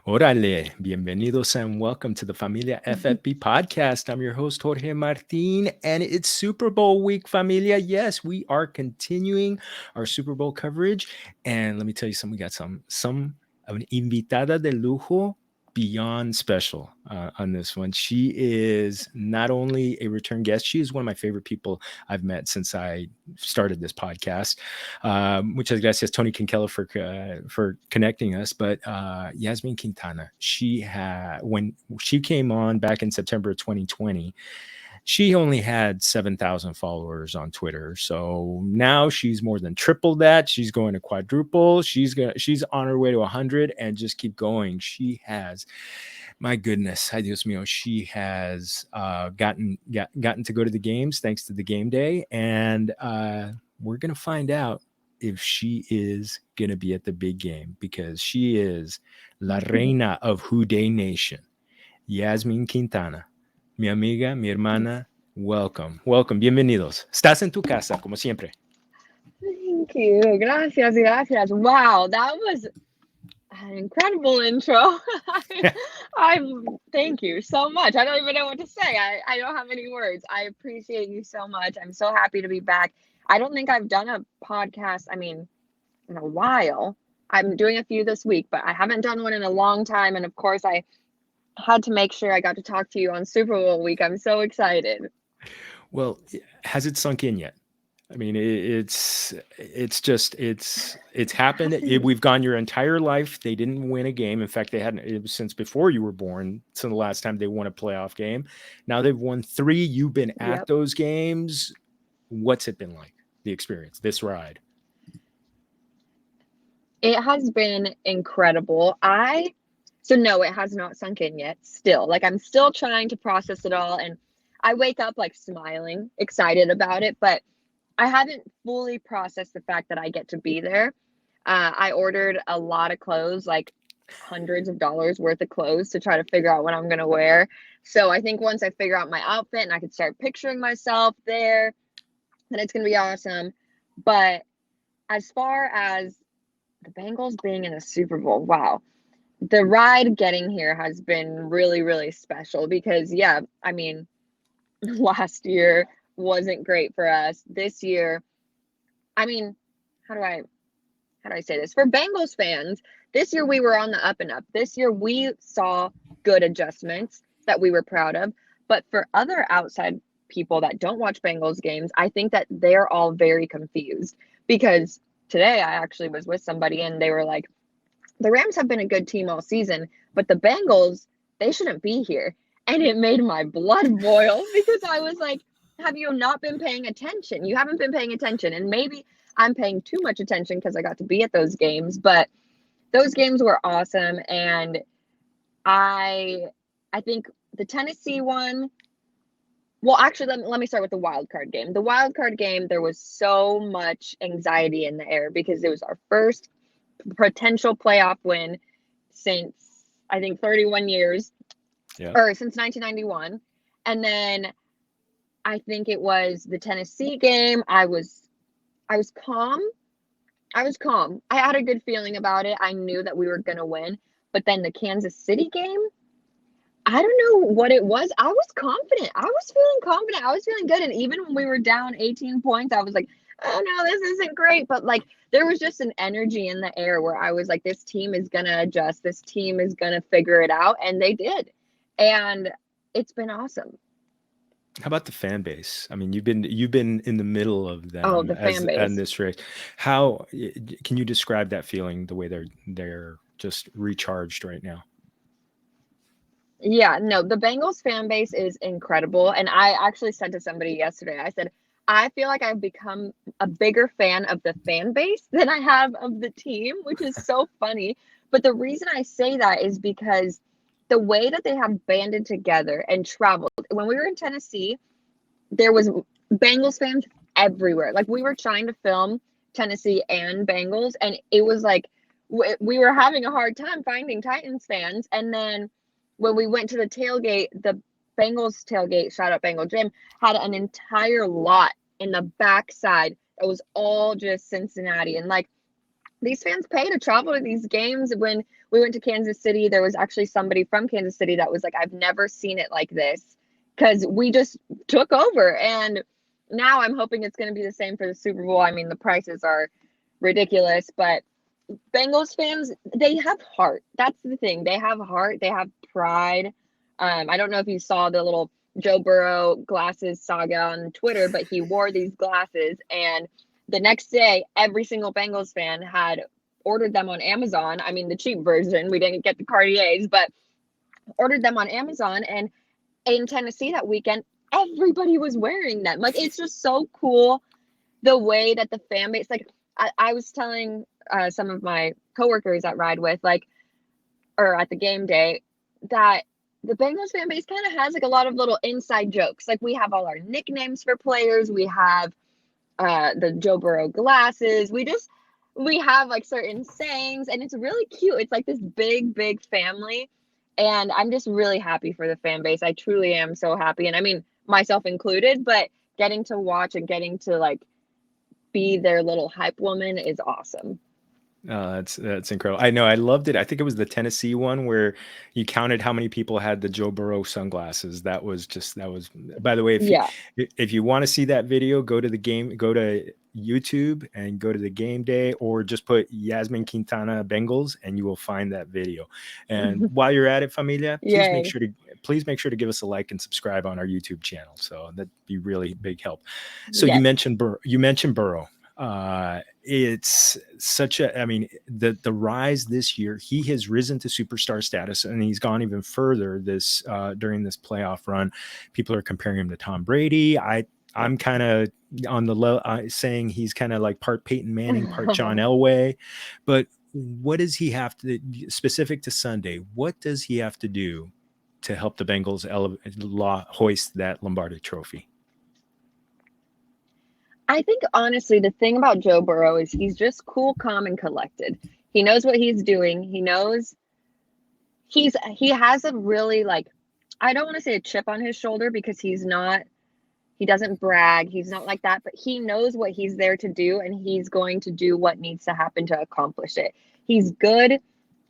Órale, bienvenidos and welcome to the Familia FFB podcast. I'm your host, Jorge Martin, and it's Super Bowl week, Familia. Yes, we are continuing our Super Bowl coverage. And let me tell you something, we got some an invitada de lujo beyond special on this one. She is not only a return guest, she is one of my favorite people I've met since I started this podcast. Muchas gracias, Tony Kinkela, for connecting us. But Yasmin Quintana, when she came on back in September of 2020, she only had 7,000 followers on Twitter. So now she's more than triple that. She's going to quadruple. She's on her way to 100 and just keep going. She has, my goodness, ay Dios mío, she has gotten to go to the games thanks to the game day. And we're going to find out if she is going to be at the big game, because she is La Reina of Houday Nation, Yasmin Quintana. Mi amiga, mi hermana, welcome. Bienvenidos. Estás en tu casa, como siempre. Thank you. Gracias. Wow, that was an incredible intro. Thank you so much. I don't even know what to say. I don't have any words. I appreciate you so much. I'm so happy to be back. I don't think I've done a podcast, in a while. I'm doing a few this week, but I haven't done one in a long time. And of course, I had to make sure I got to talk to you on Super Bowl week. I'm so excited. Well, has it sunk in yet? It's happened. We've gone your entire life. They didn't win a game. In fact, they hadn't. It was since before you were born. Since the last time they won a playoff game. Now they've won 3. You've been at those games. What's it been like? The experience, this ride. It has been incredible. So no, it has not sunk in yet. Still, I'm still trying to process it all, and I wake up smiling, excited about it, but I haven't fully processed the fact that I get to be there. I ordered a lot of clothes, hundreds of dollars worth of clothes, to try to figure out what I'm going to wear. So I think once I figure out my outfit and I can start picturing myself there, then it's going to be awesome. But as far as the Bengals being in the Super Bowl, wow. The ride getting here has been really, really special because, last year wasn't great for us. This year, how do I say this? For Bengals fans, this year we were on the up and up. This year we saw good adjustments that we were proud of. But for other outside people that don't watch Bengals games, I think that they're all very confused, because today I actually was with somebody and they were like, the Rams have been a good team all season, but the Bengals, they shouldn't be here. And it made my blood boil, because I was like, have you not been paying attention? You haven't been paying attention. And maybe I'm paying too much attention because I got to be at those games, but those games were awesome. And I think the Tennessee one, well, actually, let me start with the wild card game. The wild card game, there was so much anxiety in the air because it was our first potential playoff win since, I think, 31 years, or since 1991. And then I think it was the Tennessee game. I was calm. I had a good feeling about it. I knew that we were going to win. But then the Kansas City game, I don't know what it was. I was confident. I was feeling good. And even when we were down 18 points, I was like, oh no, this isn't great. But there was just an energy in the air where I was like, this team is going to adjust. This team is going to figure it out. And they did. And it's been awesome. How about the fan base? You've been in the middle of them. Oh, the fan base. In this race. How can you describe that feeling, the way they're just recharged right now? Yeah, no, the Bengals fan base is incredible. And I actually said to somebody yesterday, I said, I feel like I've become a bigger fan of the fan base than I have of the team, which is so funny. But the reason I say that is because the way that they have banded together and traveled. When we were in Tennessee, there was Bengals fans everywhere. We were trying to film Tennessee and Bengals, and it was we were having a hard time finding Titans fans. And then when we went to the tailgate, the Bengals tailgate, shout out Bengal Gym, had an entire lot in the backside that was all just Cincinnati. And these fans pay to travel to these games. When we went to Kansas City, there was actually somebody from Kansas City that was like, I've never seen it like this, because we just took over. And now I'm hoping it's going to be the same for the Super Bowl. I mean, the prices are ridiculous, but Bengals fans, they have heart. That's the thing. They have heart. They have pride. I don't know if you saw the little Joe Burrow glasses saga on Twitter, but he wore these glasses, and the next day, every single Bengals fan had ordered them on Amazon. I mean, the cheap version. We didn't get the Cartiers, but ordered them on Amazon. And in Tennessee that weekend, everybody was wearing them. Like, it's just so cool the way that the fan base, like, I was telling some of my coworkers that ride with, like, or at the game day, that the Bengals fan base kind of has like a lot of little inside jokes. Like, we have all our nicknames for players. We have the Joe Burrow glasses. We have like certain sayings, and it's really cute. It's like this big family, and I'm just really happy for the fan base. I truly am so happy, and I mean, myself included, but getting to watch and getting to like be their little hype woman is awesome. Oh, that's incredible. I know, I loved it. I think it was the Tennessee one where you counted how many people had the Joe Burrow sunglasses. That was. By the way, Yeah. if you want to see that video, go to YouTube and go to the game day, or just put Yasmin Quintana Bengals, and you will find that video. And while you're at it, familia, Yay. please make sure to give us a like and subscribe on our YouTube channel. So that'd be really big help. So Yes. you mentioned Burrow. It's such a, I mean, the rise this year, he has risen to superstar status, and he's gone even further this during this playoff run. People are comparing him to Tom Brady. I'm kind of on the low, saying he's kind of like part Peyton Manning, part John Elway. But what does he have to, specific to Sunday, what does he have to do to help the Bengals hoist that Lombardi trophy? I think honestly, the thing about Joe Burrow is he's just cool, calm, and collected. He knows what he's doing. He has a really, like, I don't want to say a chip on his shoulder, because he doesn't brag. He's not like that, but he knows what he's there to do, and he's going to do what needs to happen to accomplish it. He's good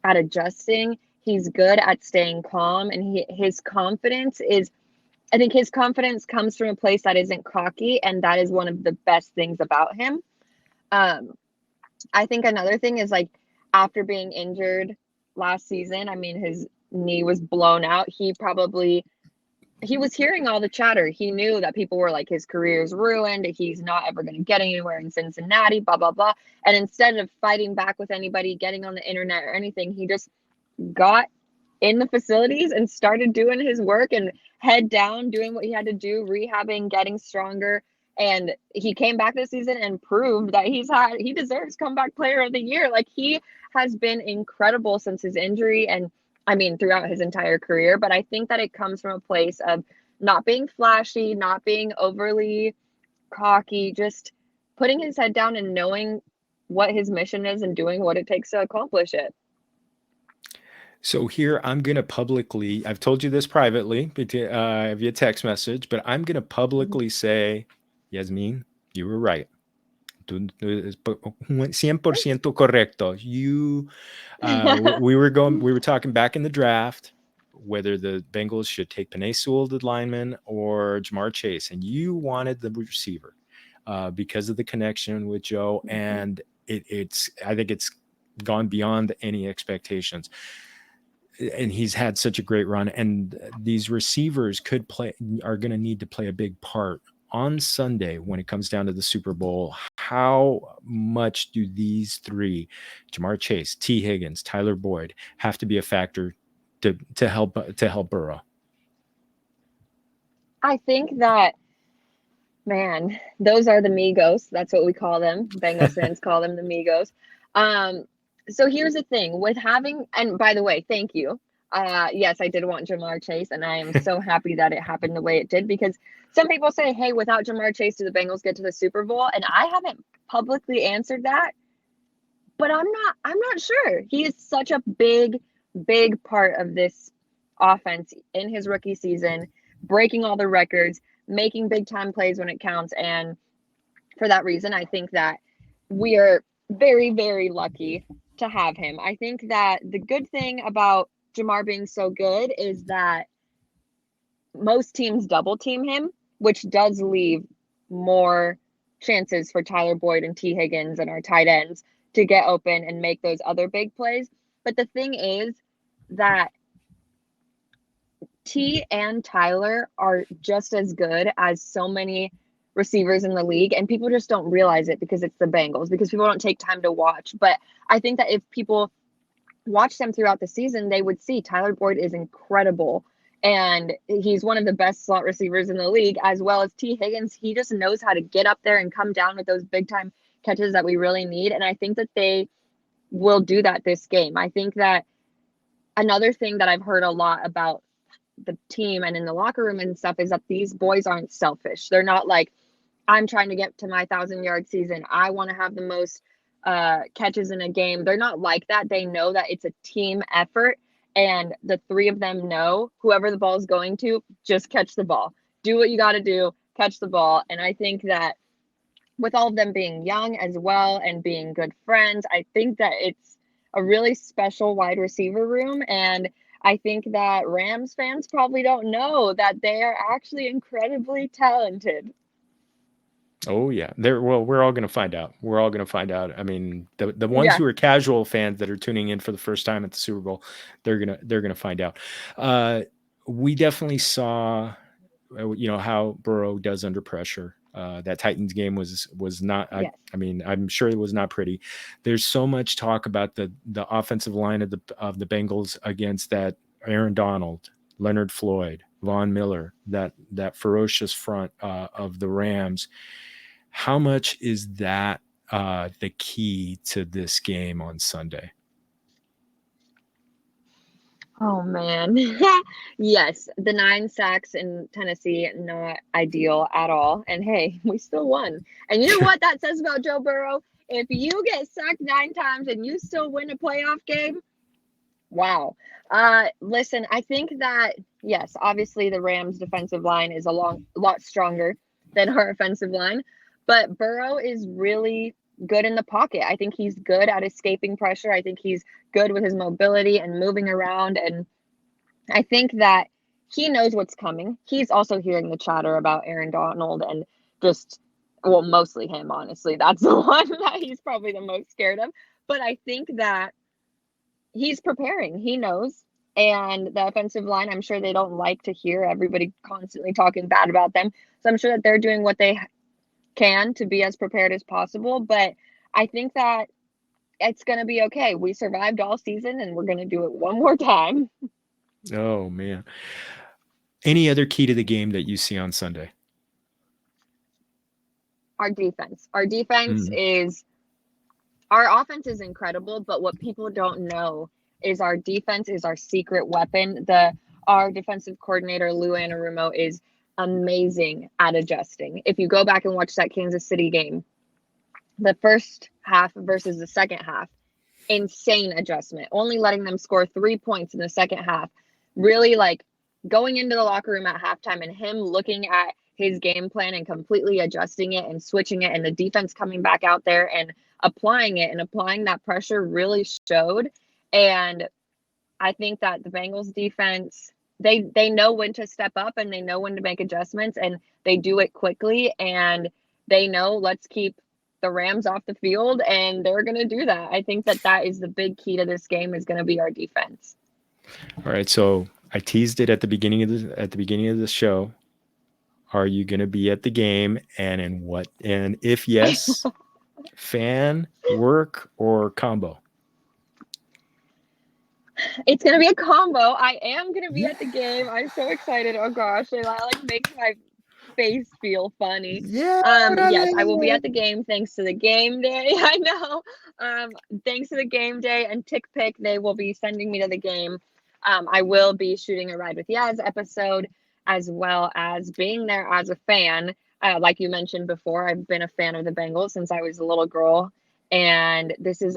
at adjusting. He's good at staying calm, and his confidence is, I think his confidence comes from a place that isn't cocky, and that is one of the best things about him. Um, I think another thing is, like, after being injured last season, I mean, his knee was blown out. He was hearing all the chatter. He knew that people were like, his career is ruined. He's not ever going to get anywhere in Cincinnati, blah, blah, blah. And instead of fighting back with anybody, getting on the internet or anything, he just got in the facilities and started doing his work and head down, doing what he had to do, rehabbing, getting stronger. And he came back this season and proved that he deserves comeback player of the year. Like, he has been incredible since his injury, and I mean, throughout his entire career. But I think that it comes from a place of not being flashy, not being overly cocky, just putting his head down and knowing what his mission is and doing what it takes to accomplish it. So here I'm going to publicly, I've told you this privately via text message, but I'm going to publicly say, Yasmin, you were right. 100% correcto. We were talking back in the draft whether the Bengals should take Penei Sewell, the lineman, or Jamar Chase, and you wanted the receiver because of the connection with Joe, and I think it's gone beyond any expectations. And he's had such a great run, and these receivers are going to need to play a big part on Sunday when it comes down to the Super Bowl. How much do these three, Jamar Chase, T. Higgins, Tyler Boyd, have to be a factor to help Burrow? I think that, man, those are the Migos. That's what we call them. Bengals fans call them the Migos. So here's the thing with having, and by the way, thank you. Yes, I did want Jamar Chase, and I am so happy that it happened the way it did, because some people say, hey, without Jamar Chase, do the Bengals get to the Super Bowl? And I haven't publicly answered that, but I'm not sure. He is such a big part of this offense in his rookie season, breaking all the records, making big time plays when it counts. And for that reason, I think that we are very, very lucky to have him. I think that the good thing about Jamar being so good is that most teams double team him, which does leave more chances for Tyler Boyd and T. Higgins and our tight ends to get open and make those other big plays. But the thing is that T and Tyler are just as good as so many receivers in the league, and people just don't realize it because it's the Bengals, because people don't take time to watch. But I think that if people watch them throughout the season, they would see Tyler Boyd is incredible. And he's one of the best slot receivers in the league, as well as T. Higgins. He just knows how to get up there and come down with those big time catches that we really need. And I think that they will do that this game. I think that another thing that I've heard a lot about the team and in the locker room and stuff is that these boys aren't selfish. They're not like, I'm trying to get to my 1,000-yard season. I want to have the most catches in a game. They're not like that. They know that it's a team effort, and the three of them know whoever the ball is going to, just catch the ball. Do what you got to do, catch the ball. And I think that with all of them being young as well and being good friends, I think that it's a really special wide receiver room. And I think that Rams fans probably don't know that they are actually incredibly talented. Oh yeah, we're all going to find out. We're all going to find out. I mean, the ones Yeah. who are casual fans that are tuning in for the first time at the Super Bowl, they're gonna find out. We definitely saw, how Burrow does under pressure. That Titans game was not. Yes. I mean, I'm sure it was not pretty. There's so much talk about the offensive line of the Bengals against that Aaron Donald, Leonard Floyd, Von Miller, that ferocious front of the Rams. How much is that the key to this game on Sunday? Oh man. Yes, the 9 sacks in Tennessee, not ideal at all. And hey, we still won. And you know what that says about Joe Burrow? If you get sacked 9 times and you still win a playoff game, wow. Listen, I think that yes, obviously the Rams defensive line is a lot stronger than our offensive line, but Burrow is really good in the pocket. I think he's good at escaping pressure. I think he's good with his mobility and moving around, and I think that he knows what's coming. He's also hearing the chatter about Aaron Donald and just, well, mostly him, honestly. That's the one that he's probably the most scared of. But I think that he's preparing. He knows. And the offensive line, I'm sure they don't like to hear everybody constantly talking bad about them. So I'm sure that they're doing what they can to be as prepared as possible. But I think that it's going to be okay. We survived all season and we're going to do it one more time. Oh man. Any other key to the game that you see on Sunday? Our defense. Our defense is our offense is incredible, but what people don't know is our defense is our secret weapon. Our defensive coordinator, Lou Anarumo, is amazing at adjusting. If you go back and watch that Kansas City game, the first half versus the second half, insane adjustment. Only letting them score 3 points in the second half. Really like going into the locker room at halftime and him looking at his game plan and completely adjusting it and switching it, and the defense coming back out there and applying it and applying that pressure really showed. And I think that the Bengals defense, they know when to step up and they know when to make adjustments, and they do it quickly, and they know let's keep the Rams off the field, and they're going to do that. I think that is the big key to this game is going to be our defense. All right, so I teased it at the beginning of the show. Are you going to be at the game, and in what? And if yes, fan, work, or combo? It's going to be a combo. I am going to be at the game. I'm so excited. Oh gosh, it like makes my face feel funny. Yes, I will be at the game thanks to the game day. I know. Thanks to the game day and Tick Pick, they will be sending me to the game. I will be shooting a Ride with Yaz episode, as well as being there as a fan. Like you mentioned before, I've been a fan of the Bengals since I was a little girl, and this is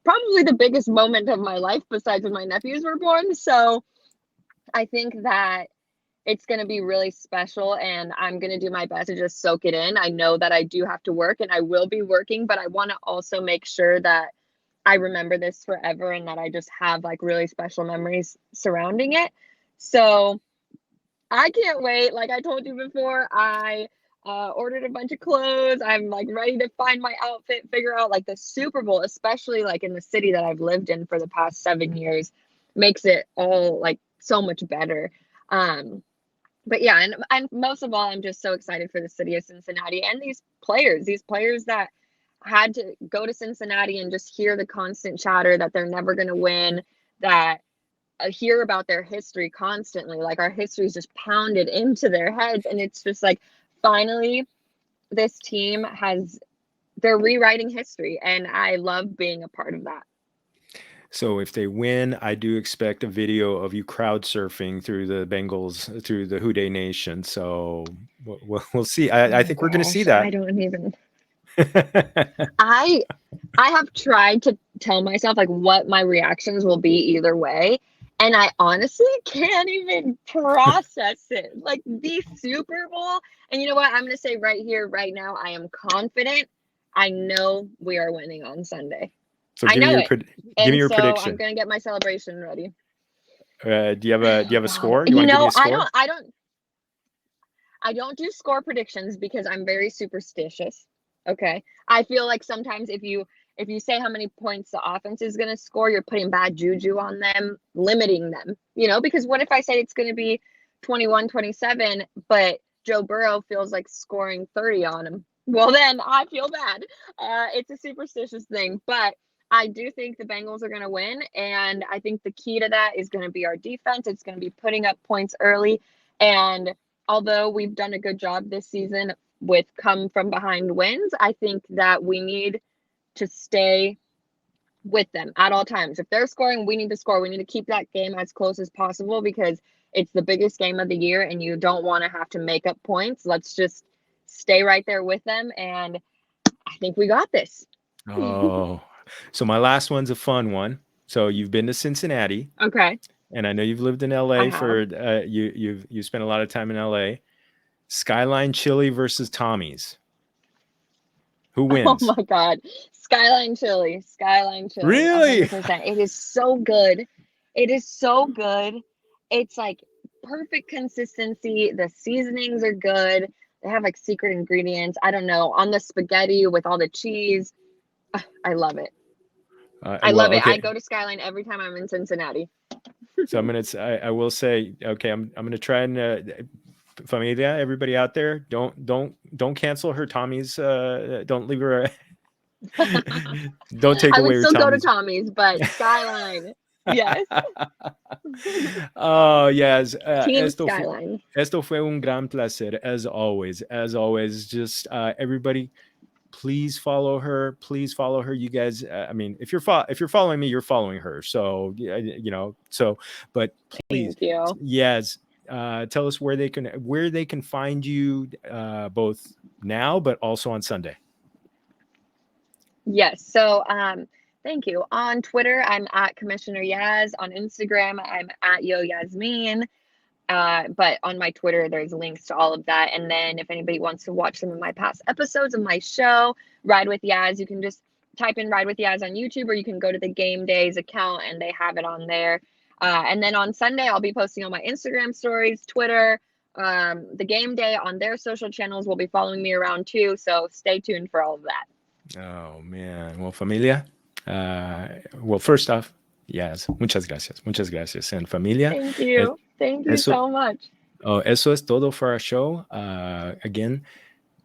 probably the biggest moment of my life besides when my nephews were born. So I think that it's going to be really special, and I'm going to do my best to just soak it in. I know that I do have to work, and I will be working, but I want to also make sure that I remember this forever and that I just have like really special memories surrounding it. So I can't wait. Like I told you before, I ordered a bunch of clothes. I'm like ready to find my outfit, figure out like the Super Bowl, especially like in the city that I've lived in for the past 7 years, makes it all like so much better. But yeah, and most of all, I'm just so excited for the city of Cincinnati and these players that had to go to Cincinnati and just hear the constant chatter that they're never going to win, that hear about their history constantly. Like our history is just pounded into their heads. And it's just like, finally, this team they're rewriting history. And I love being a part of that. So if they win, I do expect a video of you crowd surfing through the Bengals, through the Houday Nation. So we'll see. I think we're going to see that. I don't even. I have tried to tell myself like what my reactions will be either way, and I honestly can't even process it. Like the Super Bowl, and you know what? I'm going to say right here, right now, I am confident. I know we are winning on Sunday. So I know it. Give me your so prediction. I'm going to get my celebration ready. Do you have a score? You want to give know, me a score? I don't do score predictions because I'm very superstitious. Okay. I feel like sometimes if you say how many points the offense is going to score, you're putting bad juju on them, limiting them, because what if I say it's going to be 21-27, but Joe Burrow feels like scoring 30 on him? Well, then I feel bad. It's a superstitious thing, but I do think the Bengals are going to win. And I think the key to that is going to be our defense. It's going to be putting up points early. And although we've done a good job this season with come from behind wins, I think that we need to stay with them at all times. If they're scoring, we need to score. We need to keep that game as close as possible because it's the biggest game of the year and you don't want to have to make up points. Let's just stay right there with them. And I think we got this. Oh, so my last one's a fun one. So you've been to Cincinnati. Okay. And I know you've lived in LA for you spent a lot of time in LA. Skyline Chili versus Tommy's. Who wins? Oh my God. Skyline Chili. Skyline Chili. Really? 100%. It is so good. It is so good. It's like perfect consistency. The seasonings are good. They have like secret ingredients. I don't know. On the spaghetti with all the cheese. I love it. I love it. Okay. I go to Skyline every time I'm in Cincinnati. So I will say, okay, I'm gonna try and familia, everybody out there, don't cancel her Tommy's. Don't leave her. Don't take away her Tommy's. I would still go to Tommy's, but Skyline. Yes. Oh, yes. Team Skyline. Esto fue un gran placer, as always. As always, just everybody, please follow her. Please follow her. You guys, I mean, if you're following me, you're following her. So, but please, thank you. Yes, tell us where they can find you, both now, but also on Sunday. Yes. So, thank you. On Twitter, I'm at Commissioner Yaz. On Instagram, I'm at Yo Yasmin. But on my Twitter, there's links to all of that. And then if anybody wants to watch some of my past episodes of my show, Ride with Yaz, you can just type in Ride with Yaz on YouTube, or you can go to the Game Days account and they have it on there. And then on Sunday, I'll be posting on my Instagram stories, Twitter, the Game Day on their social channels will be following me around too. So stay tuned for all of that. Oh, man. Well, familia, well, first off, yes, muchas gracias. And familia. Thank you. Thank you so much. Oh, eso es todo for our show. Again,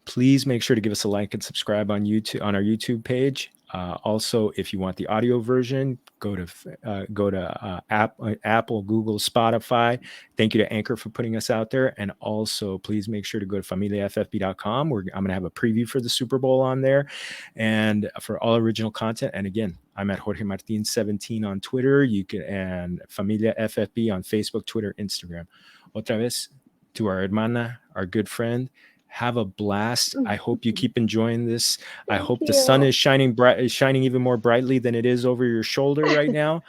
please make sure to give us a like and subscribe on YouTube, on our YouTube page. Also, if you want the audio version, go to Apple, Google, Spotify. Thank you to Anchor for putting us out there. And also, please make sure to go to familiaffb.com, where I'm going to have a preview for the Super Bowl on there and for all original content. And again, I'm at Jorge Martin 17 on Twitter. You can, and Familia FFB on Facebook, Twitter, Instagram. Otra vez, to our hermana, our good friend, Have a blast. I hope you keep enjoying this. I Thank hope the sun you. is shining bright, is shining even more brightly than it is over your shoulder right now.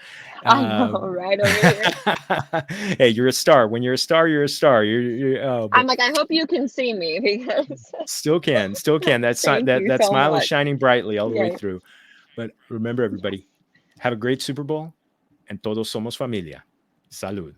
I know, Um, right over here. hey, you're a star. When you're a star, you're a star. I'm But like, I hope you can see me because still can. thank you That so smile is much. shining brightly all the way Yeah. through. But remember, everybody, have a great Super Bowl, and todos somos familia. Salud.